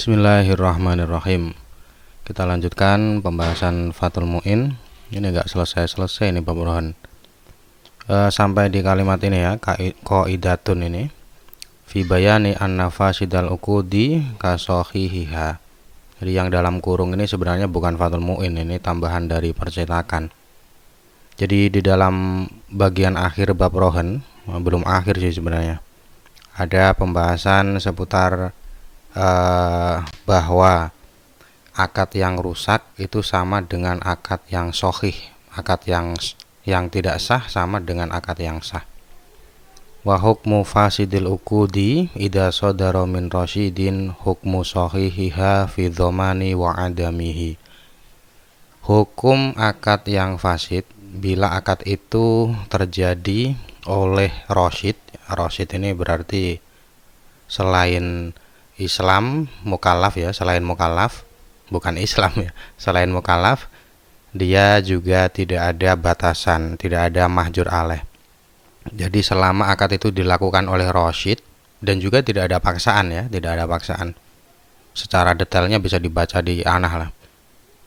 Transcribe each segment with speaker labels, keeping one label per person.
Speaker 1: Bismillahirrahmanirrahim. Kita lanjutkan pembahasan Fathul Mu'in. Ini enggak selesai ini Bab Rohan. Sampai di kalimat ini ya, qaidatun ini. Fi bayani anna fasidal uqudi kasohihiha. Jadi yang dalam kurung ini sebenarnya bukan Fathul Mu'in, ini tambahan dari percetakan. Jadi di dalam bagian akhir Bab Rohan, belum akhir sih sebenarnya, ada pembahasan seputar bahwa akad yang rusak itu sama dengan akad yang sahih, akad yang tidak sah sama dengan akad yang sah. Wa hukmu fasidil uqudi idza sadara min rasyidin hukmu sahihiha fi dhamani wa adamihi. Hukum akad yang fasid bila akad itu terjadi oleh rasyid. Rasyid ini berarti selain Islam mukallaf ya, selain mukallaf, bukan Islam ya, selain mukallaf, dia juga tidak ada batasan, tidak ada mahjur alaih. Jadi selama akad itu dilakukan oleh rasyid dan juga tidak ada paksaan ya, tidak ada paksaan. Secara detailnya bisa dibaca di anah lah.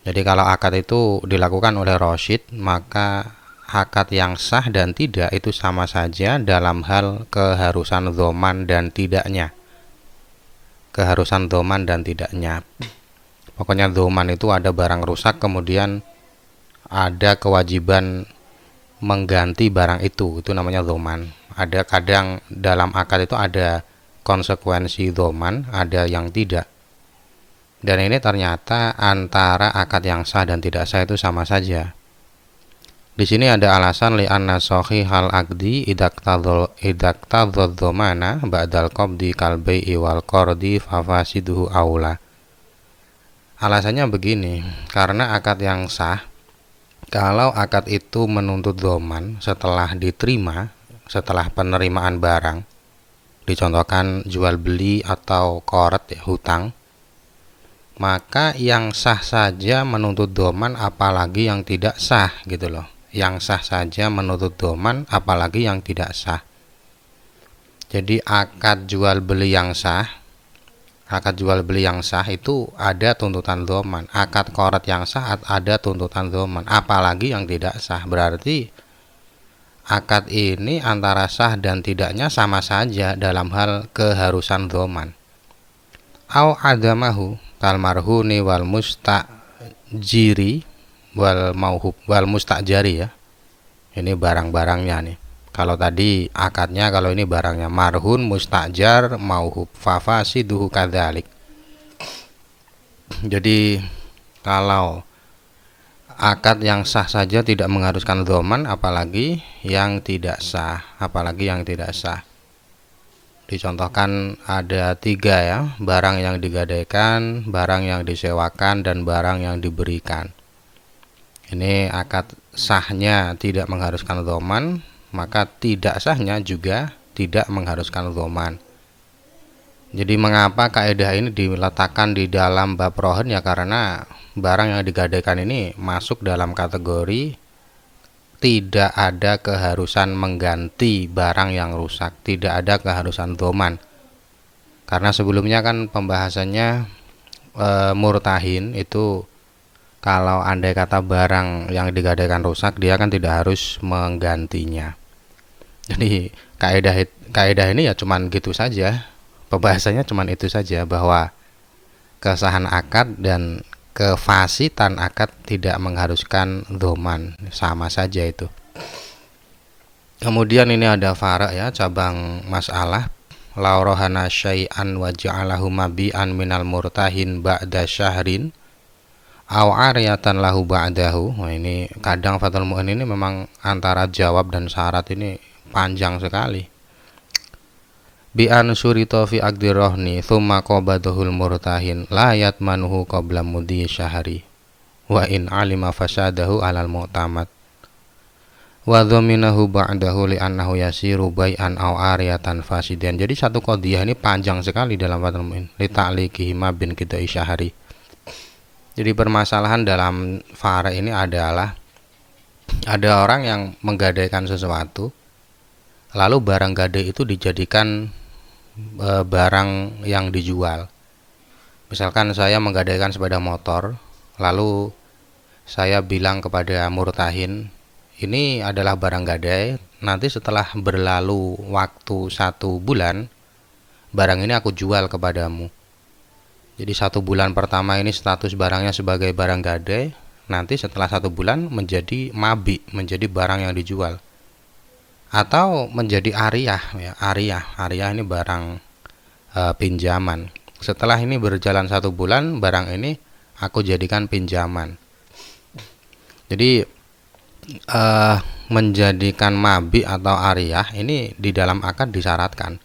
Speaker 1: Jadi kalau akad itu dilakukan oleh rasyid, maka akad yang sah dan tidak itu sama saja dalam hal keharusan dhoman dan tidaknya. Keharusan dhoman dan tidaknya. Pokoknya dhoman itu ada barang rusak, kemudian ada kewajiban mengganti barang itu namanya dhoman. Ada kadang dalam akad itu ada konsekuensi dhoman, ada yang tidak. Dan ini ternyata antara akad yang sah dan tidak sah itu sama saja. Di sini ada alasan li anna sahihal aqdi idaktadhad dhamana ba'dal qabdi kal bai'i wal qardi fa fasiduhu aula. Alasannya begini, karena akad yang sah, kalau akad itu menuntut dhoman setelah diterima, setelah penerimaan barang, dicontohkan jual beli atau qard ya, hutang, maka yang sah saja menuntut dhoman apalagi yang tidak sah gitu loh. Yang sah saja menuntut dhoman apalagi yang tidak sah. Jadi akad jual beli yang sah, akad jual beli yang sah itu ada tuntutan dhoman. Akad qard yang sah ada tuntutan dhoman apalagi yang tidak sah. Berarti akad ini antara sah dan tidaknya sama saja dalam hal keharusan dhoman. Au adamahu kal marhuni wal mustajiri wal mauhub wal mustajari ya. Ini barang-barangnya nih. Kalau tadi akadnya, kalau ini barangnya marhun, mustajar, mauhub, fafasiduhu kadzalik. Jadi kalau akad yang sah saja tidak mengharuskan dhoman, apalagi yang tidak sah, apalagi yang tidak sah. Dicontohkan ada 3 ya, barang yang digadaikan, barang yang disewakan, dan barang yang diberikan. Ini akad sahnya tidak mengharuskan dhoman, maka tidak sahnya juga tidak mengharuskan dhoman. Jadi mengapa kaidah ini diletakkan di dalam bab rohan ya, karena barang yang digadaikan ini masuk dalam kategori tidak ada keharusan mengganti barang yang rusak, tidak ada keharusan dhoman. Karena sebelumnya kan pembahasannya murtahin itu kalau andai kata barang yang digadaikan rusak, dia kan tidak harus menggantinya. Jadi kaidah ini ya cuman gitu saja. Pembahasannya cuman itu saja, bahwa kesahan akad dan kefasitan akad tidak mengharuskan dhoman, sama saja itu. Kemudian ini ada fara ya, cabang masalah. La rohana syai'an wa ja'alahu mabi'an minal murtahin ba'da syahrin aw ariyatan lahu ba'dahu. Nah, ini kadang Fathul Mu'in ini memang antara jawab dan syarat ini panjang sekali. Bi an surita fi aqdi rohni thumma qabadahul murtahin la yatmanuhu qabla mudhi syahri wa in alima fasadahu alal mu'tamad wa dhaminahu ba'dahu li annahu yasiru bai'an aw ariyatan fasidan. Jadi satu qadhiyah ini panjang sekali dalam Fathul Mu'in li ta'liqihi ma bin qidai syahri. Jadi permasalahan dalam fara ini adalah ada orang yang menggadaikan sesuatu, lalu barang gadai itu dijadikan barang yang dijual. Misalkan saya menggadaikan sepeda motor, lalu saya bilang kepada murtahin, ini adalah barang gadai, nanti setelah berlalu waktu 1 bulan, barang ini aku jual kepadamu. Jadi 1 bulan pertama ini status barangnya sebagai barang gadai, nanti setelah 1 bulan menjadi mabi, menjadi barang yang dijual. Atau menjadi ariyah, ya, ariyah ini barang pinjaman. Setelah ini berjalan 1 bulan, barang ini aku jadikan pinjaman. Jadi menjadikan mabi atau ariyah ini di dalam akad disyaratkan.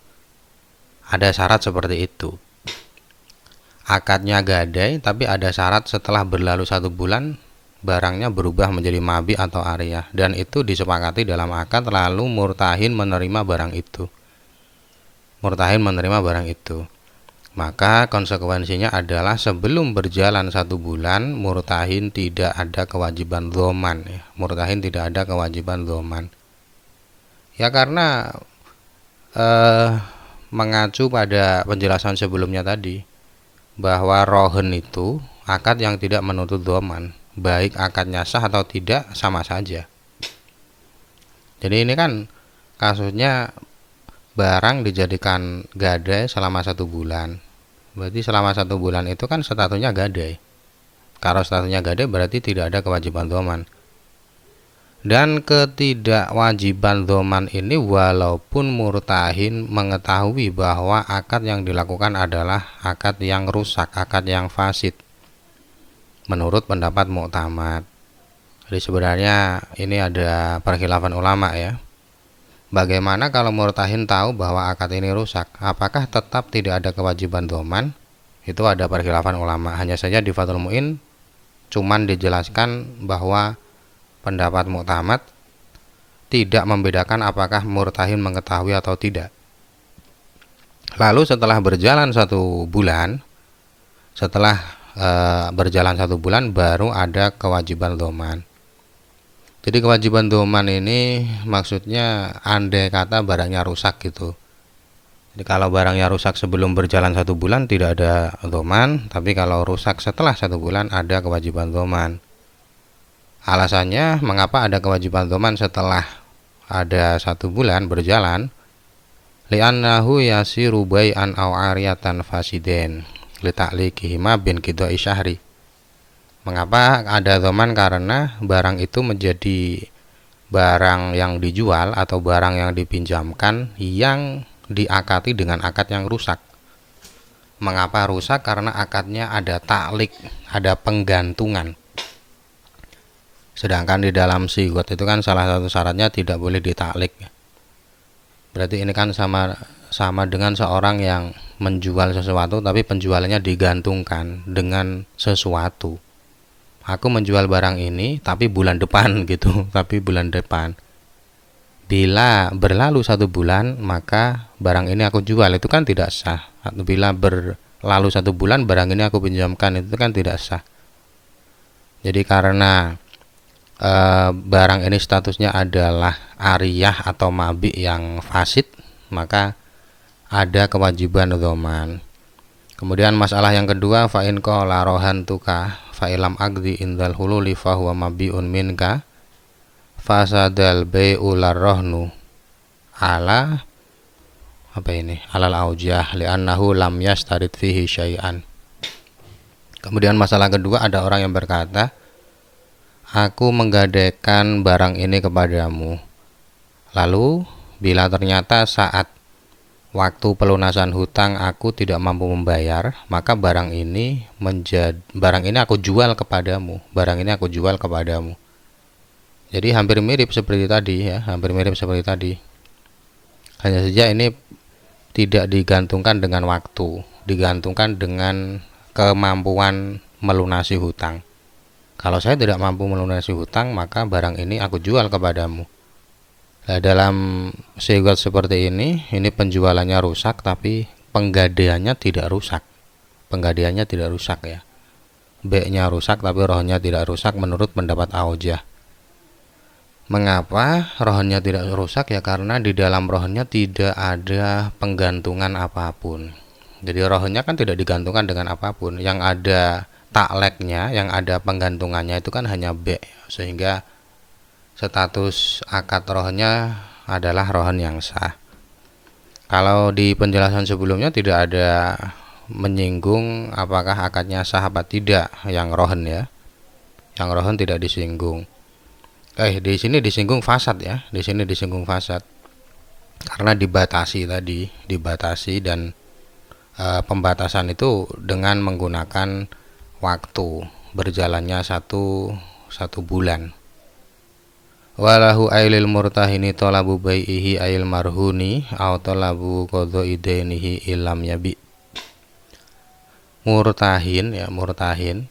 Speaker 1: Ada syarat seperti itu. Akadnya gadai, tapi ada syarat setelah berlalu 1 bulan barangnya berubah menjadi mabi atau ariyah, dan itu disepakati dalam akad, lalu murtahin menerima barang itu. Murtahin menerima barang itu. Maka konsekuensinya adalah sebelum berjalan 1 bulan, murtahin tidak ada kewajiban dhoman. Murtahin tidak ada kewajiban dhoman. Ya karena mengacu pada penjelasan sebelumnya tadi, bahwa rohen itu akad yang tidak menuntut dhoman. Baik akadnya sah atau tidak, sama saja. Jadi ini kan kasusnya barang dijadikan gadai selama 1 bulan. Berarti selama 1 bulan itu kan statusnya gadai. Kalau statusnya gadai berarti tidak ada kewajiban dhoman. Dan ketidakwajiban dhoman ini walaupun murtahin mengetahui bahwa akad yang dilakukan adalah akad yang rusak, akad yang fasid, menurut pendapat mu'tamad. Jadi sebenarnya ini ada perkhilafan ulama ya. Bagaimana kalau murtahin tahu bahwa akad ini rusak? Apakah tetap tidak ada kewajiban dhoman? Itu ada perkhilafan ulama. Hanya saja di Fathul Mu'in cuman dijelaskan bahwa pendapat mu'tamad tidak membedakan apakah murtahin mengetahui atau tidak. Lalu setelah berjalan 1 bulan, baru ada kewajiban dhoman. Jadi kewajiban dhoman ini maksudnya andai kata barangnya rusak gitu. Jadi kalau barangnya rusak sebelum berjalan 1 bulan tidak ada dhoman, tapi kalau rusak setelah 1 bulan ada kewajiban dhoman. Alasannya mengapa ada kewajiban dhoman setelah ada 1 bulan berjalan? Li'annahu yasiru bai'an aw 'ariyatan fasiden li ta'liqihima bin qidha'i syahri. Mengapa ada dhoman? Karena barang itu menjadi barang yang dijual atau barang yang dipinjamkan yang diakati dengan akad yang rusak. Mengapa rusak? Karena akadnya ada ta'liq, ada penggantungan. Sedangkan di dalam sigot itu kan salah satu syaratnya tidak boleh ditaklik. Berarti ini kan sama dengan seorang yang menjual sesuatu tapi penjualannya digantungkan dengan sesuatu. Aku menjual barang ini tapi bulan depan gitu, tapi bulan depan. Bila berlalu 1 bulan maka barang ini aku jual, itu kan tidak sah. Atau bila berlalu 1 bulan barang ini aku pinjamkan, itu kan tidak sah. Jadi karena barang ini statusnya adalah ariyah atau mabi yang fasid, maka ada kewajiban dhoman. Kemudian masalah yang kedua, fa in qala rohantuka fa ilam aqdi indal hululi fa huwa mabiun minka fasadal bai'u larrohnu ala alal aujah li'annahu lam yastarid fihi syai'an. Kemudian masalah kedua, ada orang yang berkata, aku menggadaikan barang ini kepadamu, lalu bila ternyata saat waktu pelunasan hutang aku tidak mampu membayar, maka barang ini aku jual kepadamu. Jadi hampir mirip seperti tadi ya, Hanya saja ini tidak digantungkan dengan waktu, digantungkan dengan kemampuan melunasi hutang. Kalau saya tidak mampu melunasi hutang, maka barang ini aku jual kepadamu. Nah, dalam sigot seperti ini penjualannya rusak tapi penggadaiannya tidak rusak. Ya. B-nya rusak tapi rohnya tidak rusak menurut pendapat Aujah. Mengapa rohnya tidak rusak? Ya karena di dalam rohnya tidak ada penggantungan apapun. Jadi rohnya kan tidak digantungkan dengan apapun, yang ada takleknya, yang ada penggantungannya itu kan hanya B, sehingga status akad rohnya adalah rohan yang sah. Kalau di penjelasan sebelumnya tidak ada menyinggung apakah akadnya sah apa tidak yang rohan ya. Yang rohan tidak disinggung. Di sini disinggung fasad ya. Di sini disinggung fasad. Karena dibatasi tadi, dibatasi dan pembatasan itu dengan menggunakan waktu berjalannya satu bulan. Walahu ailil murtahini tolabu bai'ihi ail marhuni au tolabu qadha idainihi ilam yabi. Murtahin ya, murtahin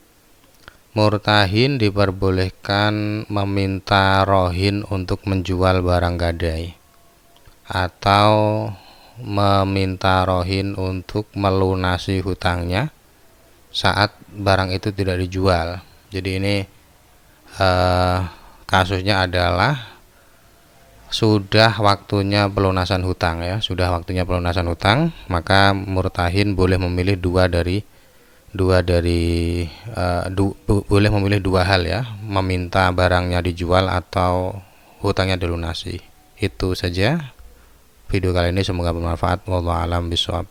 Speaker 1: diperbolehkan meminta rohin untuk menjual barang gadai atau meminta rohin untuk melunasi hutangnya saat barang itu tidak dijual. Jadi ini kasusnya adalah sudah waktunya pelunasan hutang ya, sudah waktunya pelunasan hutang, maka murtahin boleh memilih boleh memilih dua hal ya, meminta barangnya dijual atau hutangnya dilunasi. Itu saja video kali ini, semoga bermanfaat. Wallahu a'lam bishawab.